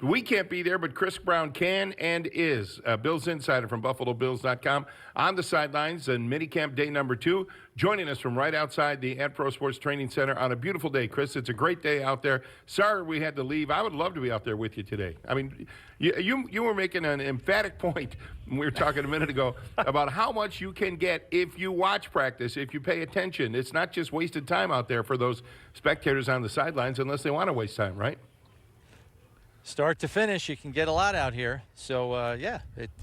We can't be there, but Chris Brown can and is. Bills Insider from BuffaloBills.com on the sidelines and minicamp day number 2, joining us from right outside the Pro Sports Training Center on a beautiful day. Chris, it's a great day out there. Sorry we had to leave. I would love to be out there with you today. I mean, you were making an emphatic point when we were talking a minute ago about how much you can get if you watch practice, if you pay attention. It's not just wasted time out there for those spectators on the sidelines unless they want to waste time, right? Start to finish, you can get a lot out here. So,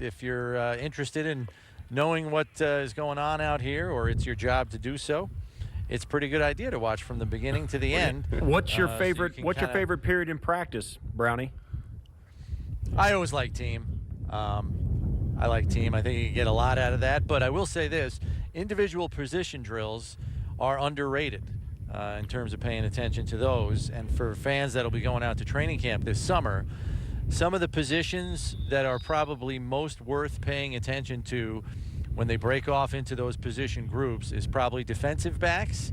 if you're interested in knowing what is going on out here, or it's your job to do so, it's a pretty good idea to watch from the beginning to the end. What's your favorite? What's your favorite period in practice, Brownie? I always like team. I like team. I think you can get a lot out of that. But I will say this: individual position drills are underrated. In terms of paying attention to those. And for fans that'll be going out to training camp this summer, some of the positions that are probably most worth paying attention to when they break off into those position groups is probably defensive backs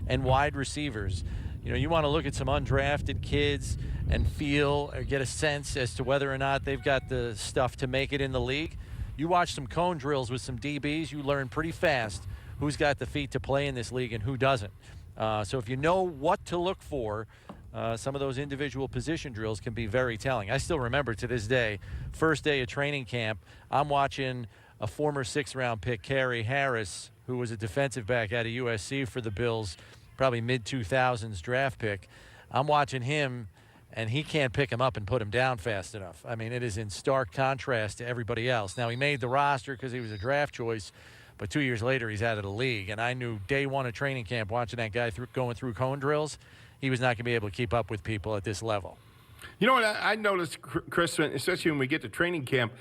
and wide receivers. You know, you want to look at some undrafted kids and feel or get a sense as to whether or not they've got the stuff to make it in the league. You watch some cone drills with some DBs, you learn pretty fast who's got the feet to play in this league and who doesn't. So if you know what to look for, some of those individual position drills can be very telling. I still remember to this day, first day of training camp, I'm watching a former 6th-round pick, Kerry Harris, who was a defensive back out of USC for the Bills, probably mid-2000s draft pick. I'm watching him, and he can't pick him up and put him down fast enough. I mean, it is in stark contrast to everybody else. Now, he made the roster because he was a draft choice, but 2 years later, he's out of the league. And I knew day one of training camp, watching that guy going through cone drills, he was not going to be able to keep up with people at this level. You know what I noticed, Chris, especially when we get to training camp,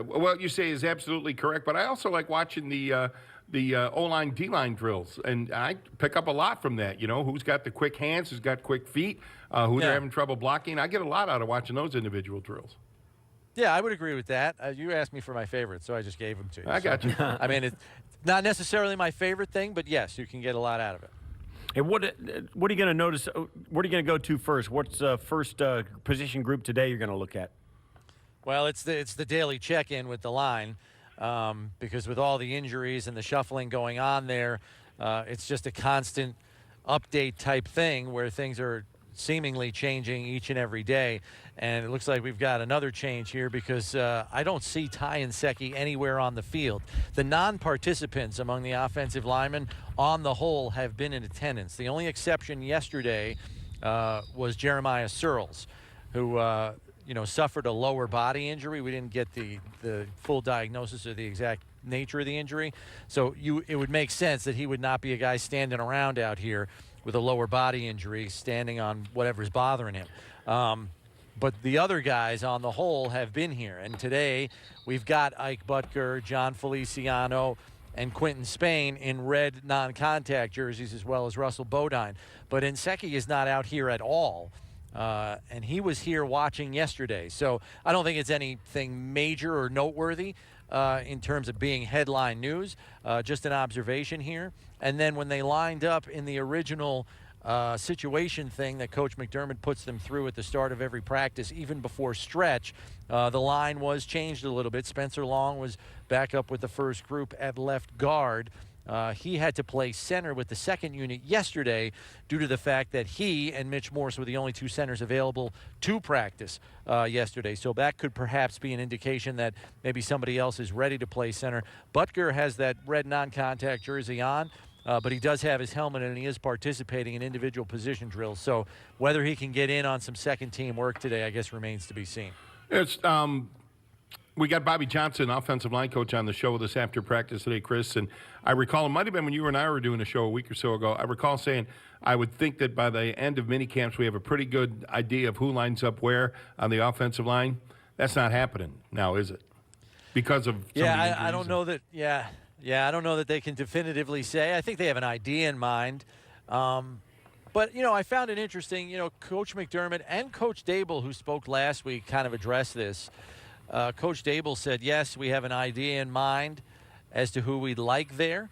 what you say is absolutely correct, but I also like watching the O-line, D-line drills, and I pick up a lot from that. You know, who's got the quick hands, who's got quick feet, who they're having trouble blocking. I get a lot out of watching those individual drills. Yeah, I would agree with that. You asked me for my favorite, so I just gave them to you. I got you. I mean, it's not necessarily my favorite thing, but yes, you can get a lot out of it. Hey, what are you going to notice? What are you going to go to first? What's the first position group today you're going to look at? Well, it's the daily check-in with the line, because with all the injuries and the shuffling going on there, it's just a constant update type thing where things are seemingly changing each and every day. And it looks like we've got another change here because I don't see Ty and Secchi anywhere on the field. The non-participants among the offensive linemen on the whole have been in attendance. The only exception yesterday was Jeremiah Searles, who suffered a lower body injury. We didn't get the full diagnosis of the exact nature of the injury. So it would make sense that he would not be a guy standing around out here with a lower body injury, standing on whatever's bothering him. But the other guys on the whole have been here. And today we've got Ike Butker, John Feliciano, and Quentin Spain in red non-contact jerseys, as well as Russell Bodine. But Secchi is not out here at all. And he was here watching yesterday. So I don't think it's anything major or noteworthy in terms of being headline news, just an observation here. And then when they lined up in the original situation thing that Coach McDermott puts them through at the start of every practice, even before stretch, the line was changed a little bit. Spencer Long was back up with the first group at left guard. He had to play center with the second unit yesterday due to the fact that he and Mitch Morse were the only two centers available to practice yesterday. So that could perhaps be an indication that maybe somebody else is ready to play center. Butker has that red non-contact jersey on, but he does have his helmet and he is participating in individual position drills. So whether he can get in on some second-team work today, I guess remains to be seen. It's we got Bobby Johnson, offensive line coach, on the show with us after practice today, Chris. And I recall, it might have been when you and I were doing a show a week or so ago, I recall saying I would think that by the end of minicamps we have a pretty good idea of who lines up where on the offensive line. That's not happening now, is it? Because of some of the injuries. I don't know that. Yeah, I don't know that they can definitively say. I think they have an idea in mind. But, I found it interesting, Coach McDermott and Coach Dable, who spoke last week, kind of addressed this. Coach Dable said, yes, we have an idea in mind as to who we'd like there,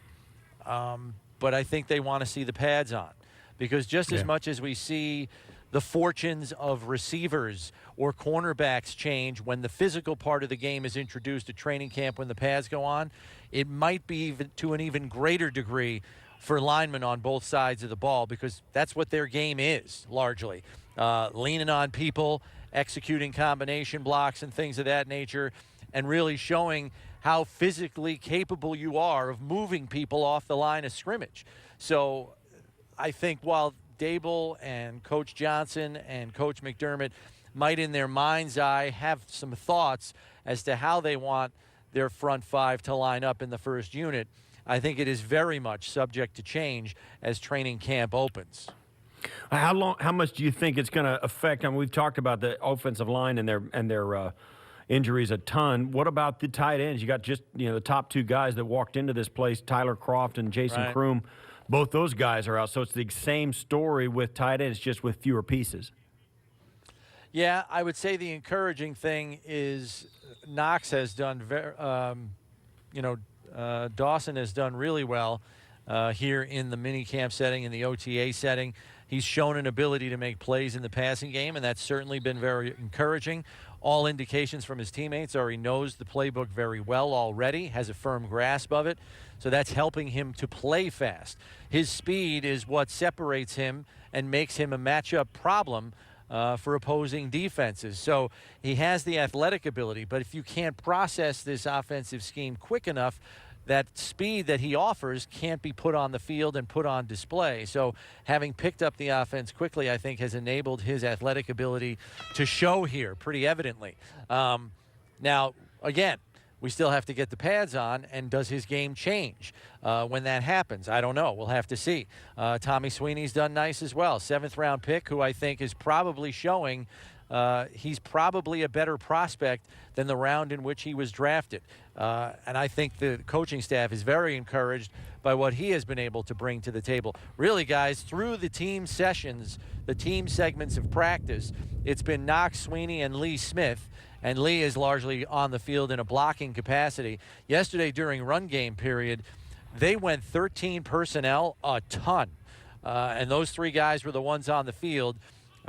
but I think they want to see the pads on. Because just as much as we see the fortunes of receivers or cornerbacks change when the physical part of the game is introduced at training camp when the pads go on. It might be even to an even greater degree for linemen on both sides of the ball, because that's what their game is largely. Leaning on people, executing combination blocks and things of that nature, and really showing how physically capable you are of moving people off the line of scrimmage. So I think while Dable and Coach Johnson and Coach McDermott might in their mind's eye have some thoughts as to how they want their front five to line up in the first unit, I think it is very much subject to change as training camp opens. How much do you think it's going to affect? I mean, we've talked about the offensive line and their injuries a ton. What about the tight ends? You got just the top two guys that walked into this place, Tyler Croft and Jason Kroom. Both those guys are out, so it's the same story with tight ends, just with fewer pieces. Yeah, I would say the encouraging thing is Knox has done Dawson has done really well here in the minicamp setting, in the OTA setting. He's shown an ability to make plays in the passing game, and that's certainly been very encouraging. All indications from his teammates are he knows the playbook very well already, has a firm grasp of it, so that's helping him to play fast. His speed is what separates him and makes him a matchup problem for opposing defenses. So he has the athletic ability, but if you can't process this offensive scheme quick enough, that speed that he offers can't be put on the field and put on display. So having picked up the offense quickly, I think, has enabled his athletic ability to show here pretty evidently. Now, again, we still have to get the pads on, and does his game change when that happens? I don't know. We'll have to see. Tommy Sweeney's done nice as well. 7th-round pick, who I think is probably showing he's probably a better prospect than the round in which he was drafted. And I think the coaching staff is very encouraged by what he has been able to bring to the table. Really, guys, through the team sessions, the team segments of practice, it's been Knox, Sweeney, and Lee Smith. And Lee is largely on the field in a blocking capacity. Yesterday during run game period, they went 13 personnel a ton. And those three guys were the ones on the field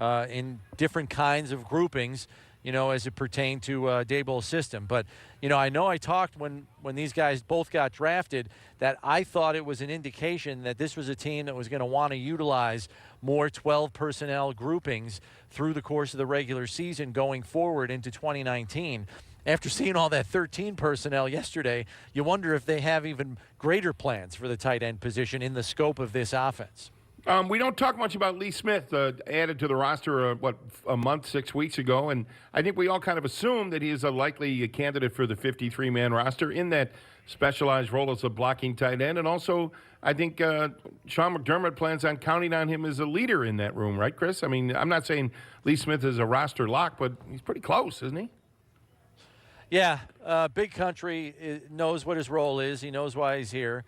in different kinds of groupings, as it pertained to Daboll's system. But, I know I talked when these guys both got drafted that I thought it was an indication that this was a team that was going to want to utilize more 12 personnel groupings through the course of the regular season going forward into 2019. After seeing all that 13 personnel yesterday, you wonder if they have even greater plans for the tight end position in the scope of this offense. We don't talk much about Lee Smith, added to the roster, a month, 6 weeks ago. And I think we all kind of assume that he is a likely candidate for the 53-man roster in that specialized role as a blocking tight end. And also, I think Sean McDermott plans on counting on him as a leader in that room, right, Chris? I mean, I'm not saying Lee Smith is a roster lock, but he's pretty close, isn't he? Yeah, Big Country knows what his role is. He knows why he's here.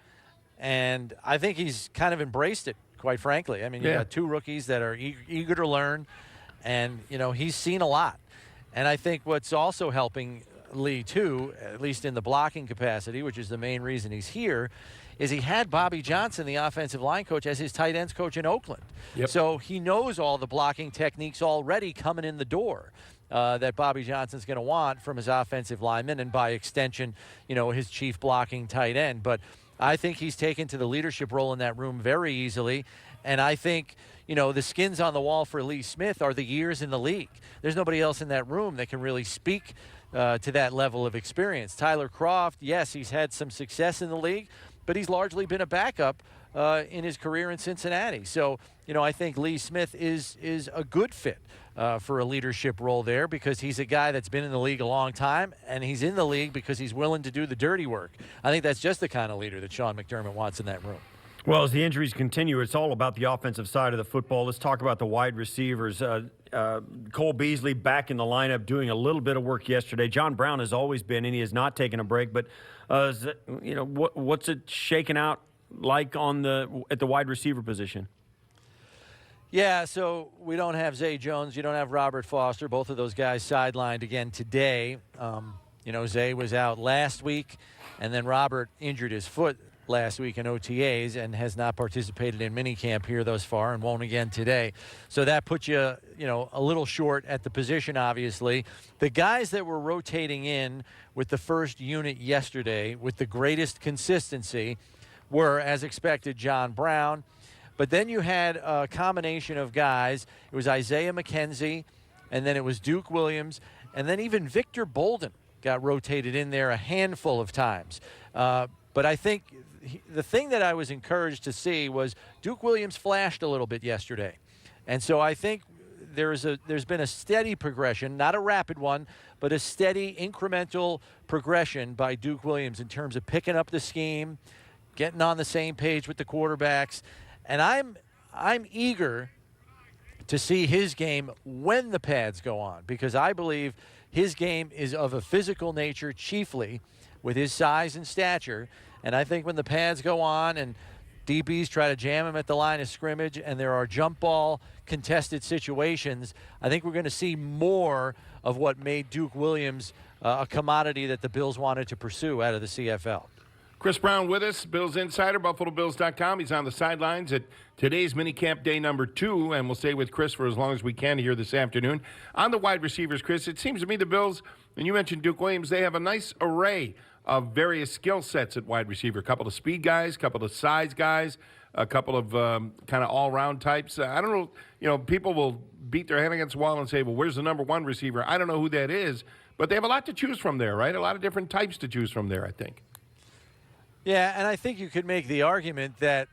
And I think he's kind of embraced it, quite frankly. I mean, you got two rookies that are eager to learn, and, he's seen a lot. And I think what's also helping Lee, too, at least in the blocking capacity, which is the main reason he's here, is he had Bobby Johnson, the offensive line coach, as his tight ends coach in Oakland. Yep. So he knows all the blocking techniques already coming in the door that Bobby Johnson's going to want from his offensive lineman, and by extension, his chief blocking tight end. But I think he's taken to the leadership role in that room very easily. And I think, the skins on the wall for Lee Smith are the years in the league. There's nobody else in that room that can really speak to that level of experience. Tyler Croft, yes, he's had some success in the league, but he's largely been a backup in his career in Cincinnati. So, I think Lee Smith is a good fit for a leadership role there, because he's a guy that's been in the league a long time, and he's in the league because he's willing to do the dirty work. I think that's just the kind of leader that Sean McDermott wants in that room. Well, as the injuries continue, it's all about the offensive side of the football. Let's talk about the wide receivers. Cole Beasley back in the lineup doing a little bit of work yesterday. John Brown has always been, and he has not taken a break. But, what's it shaking out like at the wide receiver position? Yeah, so we don't have Zay Jones. You don't have Robert Foster. Both of those guys sidelined again today. Zay was out last week, and then Robert injured his foot last week in OTAs and has not participated in minicamp here thus far and won't again today. So that puts you, a little short at the position, obviously. The guys that were rotating in with the first unit yesterday with the greatest consistency were, as expected, John Brown. But then you had a combination of guys. It was Isaiah McKenzie, and then it was Duke Williams, and then even Victor Bolden got rotated in there a handful of times. But I think the thing that I was encouraged to see was Duke Williams flashed a little bit yesterday. And so I think there's been a steady progression, not a rapid one, but a steady incremental progression by Duke Williams in terms of picking up the scheme, getting on the same page with the quarterbacks. And I'm eager to see his game when the pads go on, because I believe his game is of a physical nature chiefly with his size and stature. And I think when the pads go on and DBs try to jam him at the line of scrimmage and there are jump ball contested situations, I think we're going to see more of what made Duke Williams a commodity that the Bills wanted to pursue out of the CFL. Chris Brown with us, Bills Insider, BuffaloBills.com. He's on the sidelines at today's minicamp day number 2, and we'll stay with Chris for as long as we can here this afternoon. On the wide receivers, Chris, it seems to me the Bills, and you mentioned Duke Williams, they have a nice array of various skill sets at wide receiver. A couple of speed guys, a couple of size guys, a couple of kind of all-round types. I don't know, people will beat their head against the wall and say, well, where's the number 1 receiver? I don't know who that is, but they have a lot to choose from there, right? A lot of different types to choose from there, I think. Yeah, and I think you could make the argument that,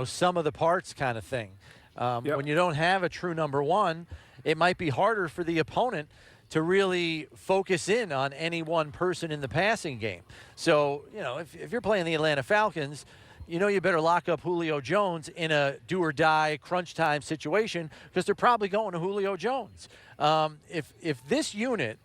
some of the parts kind of thing. When you don't have a true number 1, it might be harder for the opponent to really focus in on any one person in the passing game. So, if you're playing the Atlanta Falcons, you better lock up Julio Jones in a do-or-die crunch time situation because they're probably going to Julio Jones. If this unit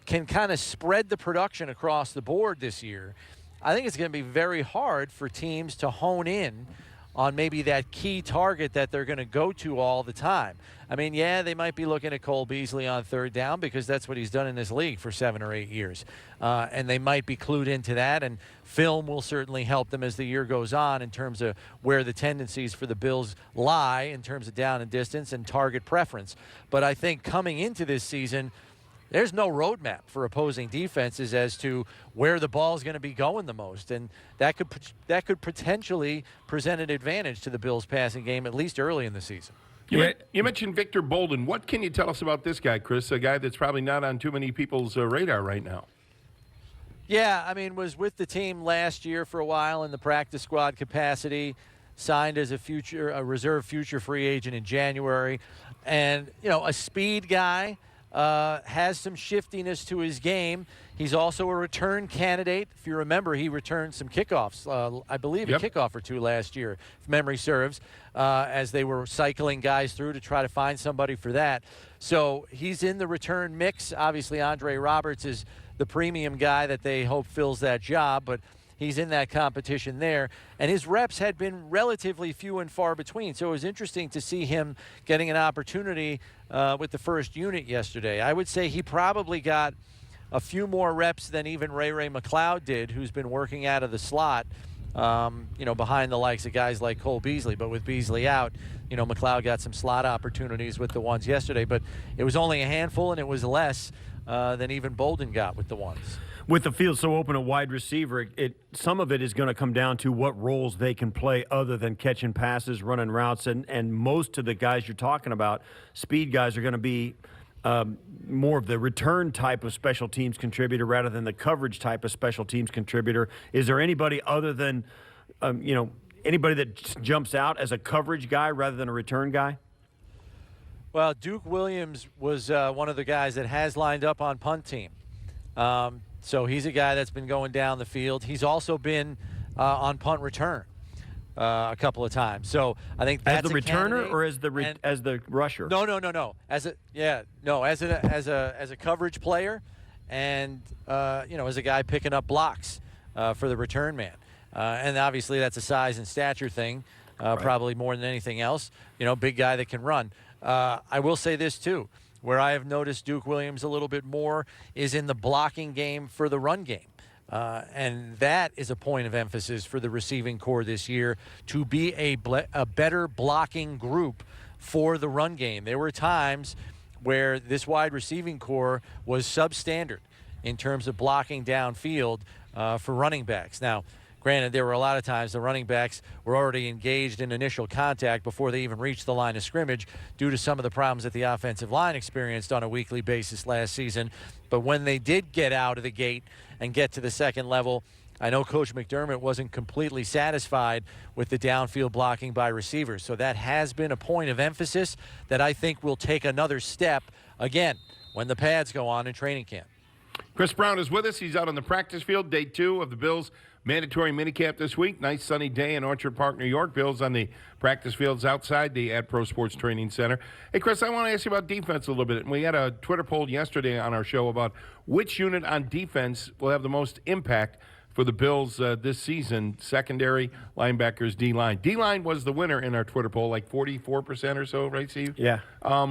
can kind of spread the production across the board this year, I think it's going to be very hard for teams to hone in on maybe that key target that they're going to go to all the time. I mean, they might be looking at Cole Beasley on third down because that's what he's done in this league for 7 or 8 years. And they might be clued into that, and film will certainly help them as the year goes on in terms of where the tendencies for the Bills lie in terms of down and distance and target preference. But I think coming into this season, there's no roadmap for opposing defenses as to where the ball is going to be going the most, and that could potentially present an advantage to the Bills' passing game, at least early in the season. You mentioned Victor Bolden. What can you tell us about this guy, Chris, a guy that's probably not on too many people's radar right now? Yeah, I mean, was with the team last year for a while in the practice squad capacity, signed as a reserve future free agent in January, and, a speed guy. Has some shiftiness to his game. He's also a return candidate. If you remember, he returned some kickoffs, I believe a kickoff or 2 last year, if memory serves, as they were cycling guys through to try to find somebody for that. So he's in the return mix. Obviously, Andre Roberts is the premium guy that they hope fills that job, but he's in that competition there. And his reps had been relatively few and far between. So it was interesting to see him getting an opportunity with the first unit yesterday. I would say he probably got a few more reps than even Ray McLeod did, who's been working out of the slot, behind the likes of guys like Cole Beasley. But with Beasley out, McLeod got some slot opportunities with the ones yesterday. But it was only a handful, and it was less than even Bolden got with the ones. With the field so open at wide receiver, some of it is going to come down to what roles they can play other than catching passes, running routes, and most of the guys you're talking about, speed guys, are going to be more of the return type of special teams contributor rather than the coverage type of special teams contributor. Is there anybody other than, anybody that jumps out as a coverage guy rather than a return guy? Well, Duke Williams was one of the guys that has lined up on punt team. So he's a guy that's been going down the field. He's also been on punt return a couple of times. So I think that's as the returner or as the rusher. No. As a coverage player, and as a guy picking up blocks for the return man. And obviously that's a size and stature thing, probably more than anything else. Big guy that can run. I will say this too. Where I have noticed Duke Williams a little bit more is in the blocking game for the run game. And that is a point of emphasis for the receiving core this year, to be a better blocking group for the run game. There were times where this wide receiving core was substandard in terms of blocking downfield for running backs. Now, granted, there were a lot of times the running backs were already engaged in initial contact before they even reached the line of scrimmage due to some of the problems that the offensive line experienced on a weekly basis last season. But when they did get out of the gate and get to the second level, I know Coach McDermott wasn't completely satisfied with the downfield blocking by receivers. So that has been a point of emphasis that I think will take another step, again, when the pads go on in training camp. Chris Brown is with us. He's out on the practice field, day 2 of the Bills' mandatory minicamp this week. Nice sunny day in Orchard Park, New York. Bills on the practice fields outside the Pro Sports Training Center. Hey, Chris, I want to ask you about defense a little bit. We had a Twitter poll yesterday on our show about which unit on defense will have the most impact for the Bills this season: secondary, linebackers, D-line. D-line was the winner in our Twitter poll, like 44% or so, right, Steve? Yeah,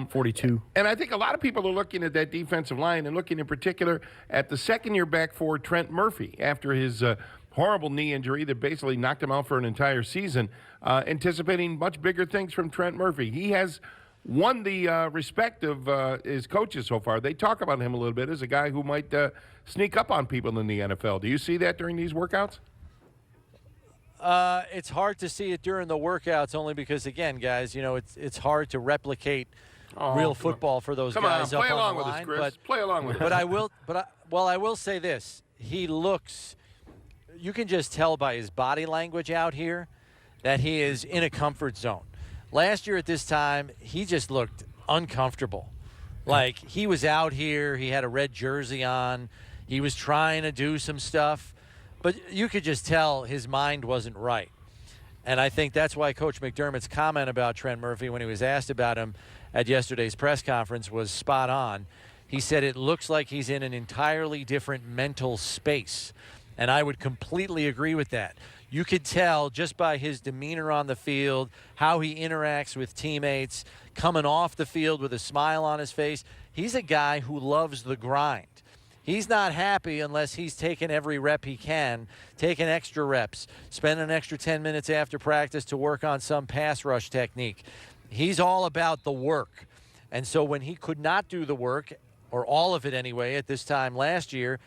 42. And I think a lot of people are looking at that defensive line and looking in particular at the second-year back for Trent Murphy after his horrible knee injury that basically knocked him out for an entire season, anticipating much bigger things from Trent Murphy. He has won the respect of his coaches so far. They talk about him a little bit as a guy who might sneak up on people in the NFL. Do you see that during these workouts? It's hard to see it during the workouts, only because, again, guys, you know, it's hard to replicate real football for those guys up on the line. Play along with us, Chris. Play along with us. But I will say this: he looks. You can just tell by his body language out here that he is in a comfort zone. Last year at this time, he just looked uncomfortable. Like, he was out here, he had a red jersey on, he was trying to do some stuff, but you could just tell his mind wasn't right. And I think that's why Coach McDermott's comment about Trent Murphy when he was asked about him at yesterday's press conference was spot on. He said it looks like he's in an entirely different mental space. And I would completely agree with that. You could tell just by his demeanor on the field, how he interacts with teammates, coming off the field with a smile on his face. He's a guy who loves the grind. He's not happy unless he's taking every rep he can, taking extra reps, spending an extra 10 minutes after practice to work on some pass rush technique. He's all about the work. And so when he could not do the work, or all of it anyway, at this time last year,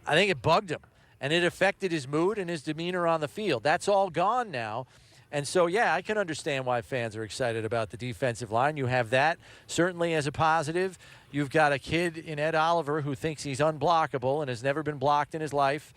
I think it bugged him. And it affected his mood and his demeanor on the field. That's all gone now. And so, yeah, I can understand why fans are excited about the defensive line. You have that certainly as a positive. You've got a kid in Ed Oliver who thinks he's unblockable and has never been blocked in his life.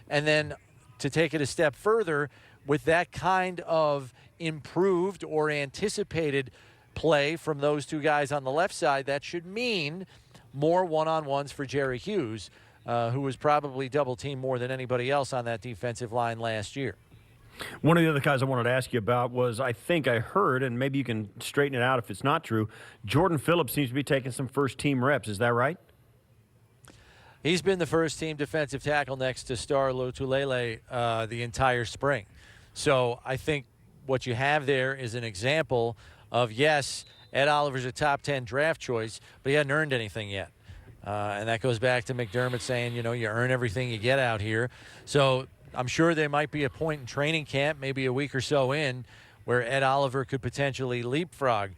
And then to take it a step further, with that kind of improved or anticipated play from those two guys on the left side, that should mean more one-on-ones for Jerry Hughes, who was probably double-teamed more than anybody else on that defensive line last year. One of the other guys I wanted to ask you about was, I think I heard, and maybe you can straighten it out if it's not true, Jordan Phillips seems to be taking some first-team reps. Is that right? He's been the first-team defensive tackle next to Star Lotulelei the entire spring. So I think what you have there is an example of, yes, Ed Oliver's a top 10 draft choice, but he hasn't earned anything yet. And that goes back to McDermott saying, you know, you earn everything you get out here. So I'm sure there might be a point in training camp, maybe a week or so in, where Ed Oliver could potentially leapfrog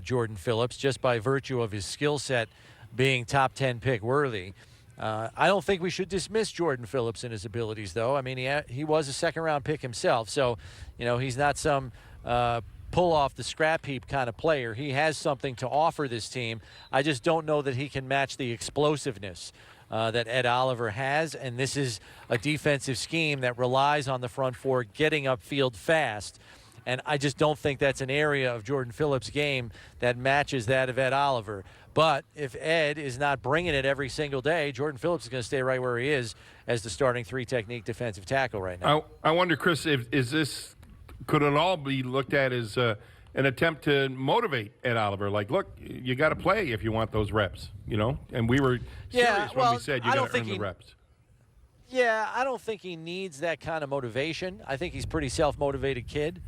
Jordan Phillips just by virtue of his skill set being top 10 pick worthy. I don't think we should dismiss Jordan Phillips and his abilities, though. I mean, he was a second-round pick himself, so, you know, he's not some pull off the scrap heap kind of player. He has something to offer this team. I just don't know that he can match the explosiveness that Ed Oliver has, and this is a defensive scheme that relies on the front four getting upfield fast. And I just don't think that's an area of Jordan Phillips' game that matches that of Ed Oliver. But if Ed is not bringing it every single day, Jordan Phillips is going to stay right where he is as the starting three-technique defensive tackle right now. I wonder, Chris, could it all be looked at as an attempt to motivate Ed Oliver? Like, look, you got to play if you want those reps, you know? And we were serious when we said you got to earn the reps. Yeah, I don't think he needs that kind of motivation. I think he's a pretty self-motivated kid.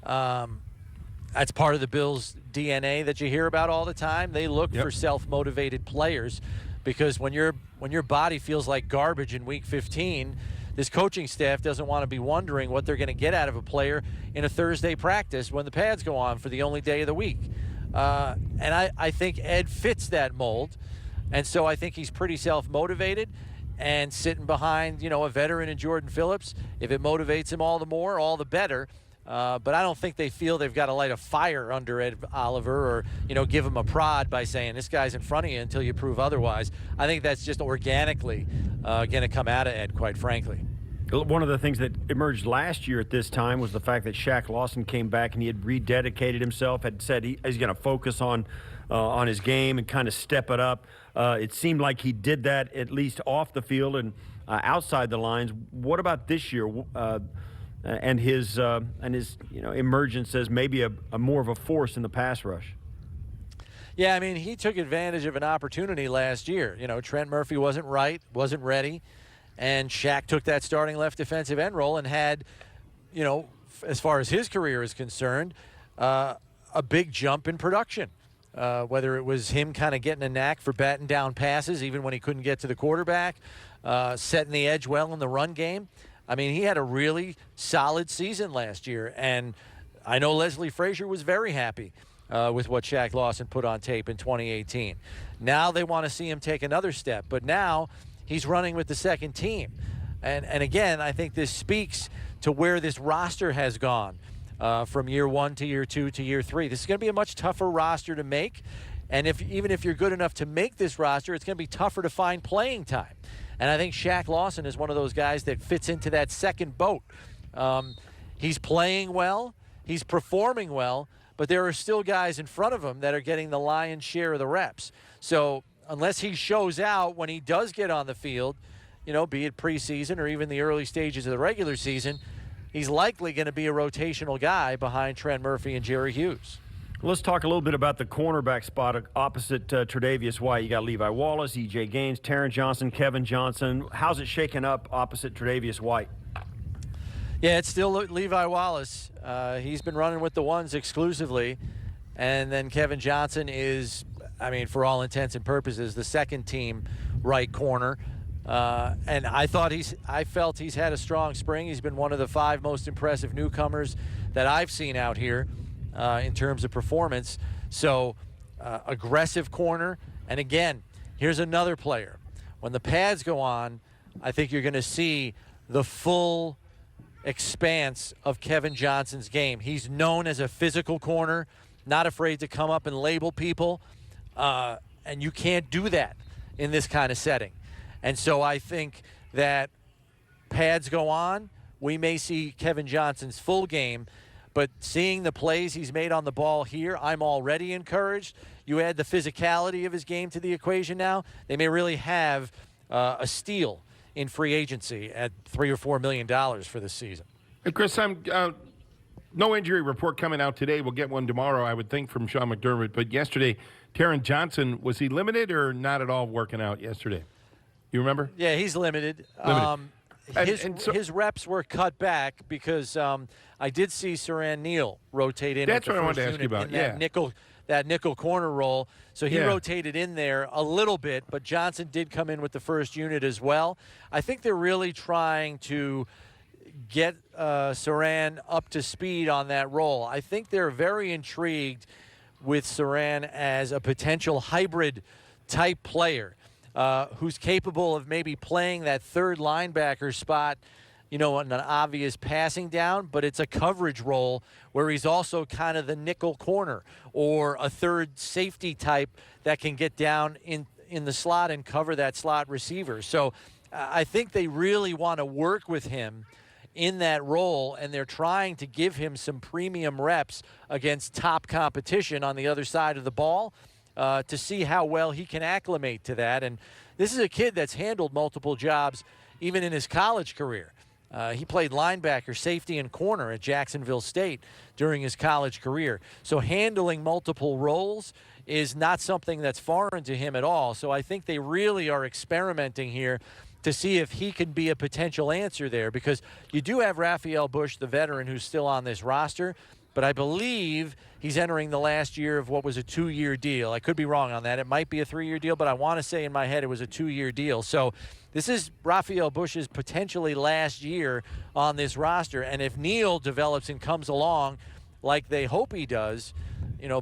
That's part of the Bills' DNA that you hear about all the time. They look for self-motivated players because when your body feels like garbage in Week 15, this coaching staff doesn't want to be wondering what they're going to get out of a player in a Thursday practice when the pads go on for the only day of the week. And I think Ed fits that mold. And so I think he's pretty self-motivated and sitting behind, a veteran in Jordan Phillips. If it motivates him all the more, all the better. But I don't think they feel they've got to light a fire under Ed Oliver or, give him a prod by saying this guy's in front of you until you prove otherwise. I think that's just organically going to come out of Ed, quite frankly. One of the things that emerged last year at this time was the fact that Shaq Lawson came back and he had rededicated himself, had said he's going to focus on his game and kind of step it up. It seemed like he did that at least off the field and outside the lines. What about this year and his emergence as maybe a more of a force in the pass rush? Yeah, I mean, he took advantage of an opportunity last year. Trent Murphy wasn't ready. And Shaq took that starting left defensive end role and had, as far as his career is concerned, a big jump in production. Whether it was him kind of getting a knack for batting down passes even when he couldn't get to the quarterback, setting the edge well in the run game. I mean, he had a really solid season last year. And I know Leslie Frazier was very happy with what Shaq Lawson put on tape in 2018. Now they want to see him take another step. But now he's running with the second team. And again, I think this speaks to where this roster has gone from year 1 to year 2 to year 3. This is going to be a much tougher roster to make. And even if you're good enough to make this roster, it's going to be tougher to find playing time. And I think Shaq Lawson is one of those guys that fits into that second boat. He's playing well. He's performing well. But there are still guys in front of him that are getting the lion's share of the reps. So unless he shows out when he does get on the field, be it preseason or even the early stages of the regular season, he's likely going to be a rotational guy behind Trent Murphy and Jerry Hughes. Let's talk a little bit about the cornerback spot opposite Tre'Davious White. You got Levi Wallace, E.J. Gaines, Taron Johnson, Kevin Johnson. How's it shaking up opposite Tre'Davious White? Yeah, it's still Levi Wallace. He's been running with the ones exclusively. And then Kevin Johnson is, for all intents and purposes, the second team right corner. And I felt he's had a strong spring. He's been one of the 5 most impressive newcomers that I've seen out here in terms of performance. So aggressive corner. And again, here's another player. When the pads go on, I think you're going to see the full expanse of Kevin Johnson's game. He's known as a physical corner, not afraid to come up and label people. And you can't do that in this kind of setting. And so I think that pads go on, we may see Kevin Johnson's full game, but seeing the plays he's made on the ball here, I'm already encouraged. You add the physicality of his game to the equation now, they may really have a steal in free agency at $3 or $4 million for this season. Hey, Chris, no injury report coming out today. We'll get one tomorrow, I would think, from Sean McDermott. But yesterday, Taron Johnson, was he limited or not at all working out yesterday? You remember? Yeah, he's limited. His reps were cut back because I did see Saran Neal rotate in. That's what I wanted to ask you about. That nickel corner role. So he rotated in there a little bit, but Johnson did come in with the first unit as well. I think they're really trying to get Saran up to speed on that role. I think they're very intrigued with Saran as a potential hybrid type player. Who's capable of maybe playing that third linebacker spot, in an obvious passing down, but it's a coverage role where he's also kind of the nickel corner or a third safety type that can get down in the slot and cover that slot receiver. So I think they really want to work with him in that role, and they're trying to give him some premium reps against top competition on the other side of the ball. To see how well he can acclimate to that. And this is a kid that's handled multiple jobs even in his college career. He played linebacker, safety, and corner at Jacksonville State during his college career. So handling multiple roles is not something that's foreign to him at all. So I think they really are experimenting here to see if he can be a potential answer there, because you do have Raphael Bush, the veteran, who's still on this roster. but I believe he's entering the last year of what was a 2-year deal. I could be wrong on that. It might be a 3-year deal, but I want to say in my head it was a 2-year deal. So this is Raphael Bush's potentially last year on this roster. And if Neal develops and comes along like they hope he does,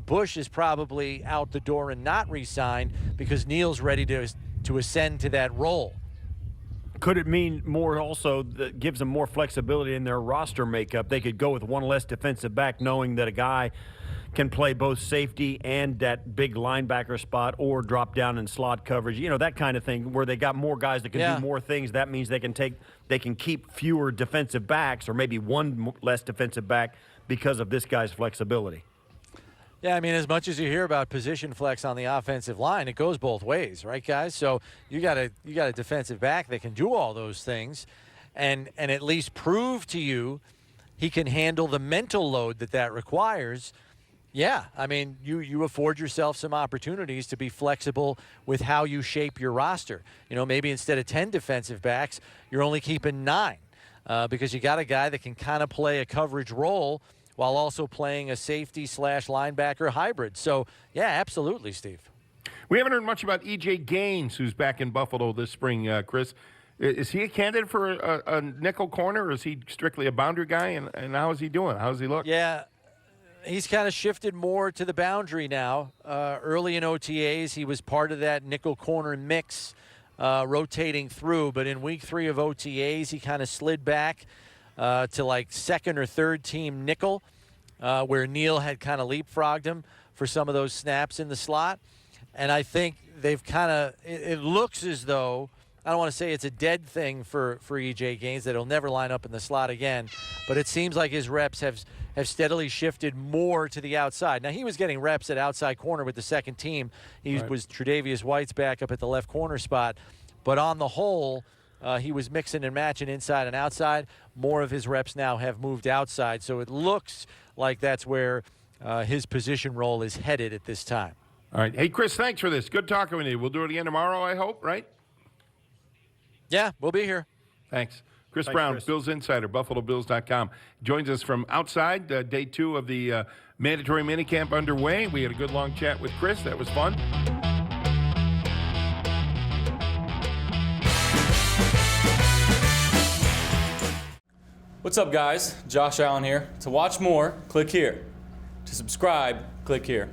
Bush is probably out the door and not re-signed because Neal's ready to ascend to that role. Could it mean more also that gives them more flexibility in their roster makeup? They could go with one less defensive back knowing that a guy can play both safety and that big linebacker spot or drop down in slot coverage, that kind of thing where they got more guys that can do more things. That means they can keep fewer defensive backs or maybe one less defensive back because of this guy's flexibility. Yeah, I mean, as much as you hear about position flex on the offensive line, it goes both ways, right, guys? So you got a defensive back that can do all those things and at least prove to you he can handle the mental load that requires. Yeah, I mean, you afford yourself some opportunities to be flexible with how you shape your roster. Maybe instead of 10 defensive backs, you're only keeping 9 because you got a guy that can kind of play a coverage role while also playing a safety/linebacker hybrid. So, yeah, absolutely, Steve. We haven't heard much about E.J. Gaines, who's back in Buffalo this spring, Chris. Is he a candidate for a nickel corner, or is he strictly a boundary guy? And how is he doing? How does he look? Yeah, he's kind of shifted more to the boundary now. Early in OTAs, he was part of that nickel corner mix, rotating through. But in week 3 of OTAs, he kind of slid back to like second or third team nickel, where Neal had kind of leapfrogged him for some of those snaps in the slot. And I think they've kind of, it looks as though, I don't want to say it's a dead thing for E.J. Gaines, that he'll never line up in the slot again, but it seems like his reps have steadily shifted more to the outside. Now, he was getting reps at outside corner with the second team. He was Tre'Davious White's backup at the left corner spot. But on the whole, he was mixing and matching inside and outside. More of his reps now have moved outside, so it looks like that's where his position role is headed at this time. All right. Hey, Chris, thanks for this. Good talking with you. We'll do it again tomorrow, I hope, right? Yeah, we'll be here. Thanks. Chris Brown, Chris. Bills Insider, BuffaloBills.com. Joins us from outside, day 2 of the mandatory minicamp underway. We had a good long chat with Chris. That was fun. What's up, guys? Josh Allen here. To watch more, click here. To subscribe, click here.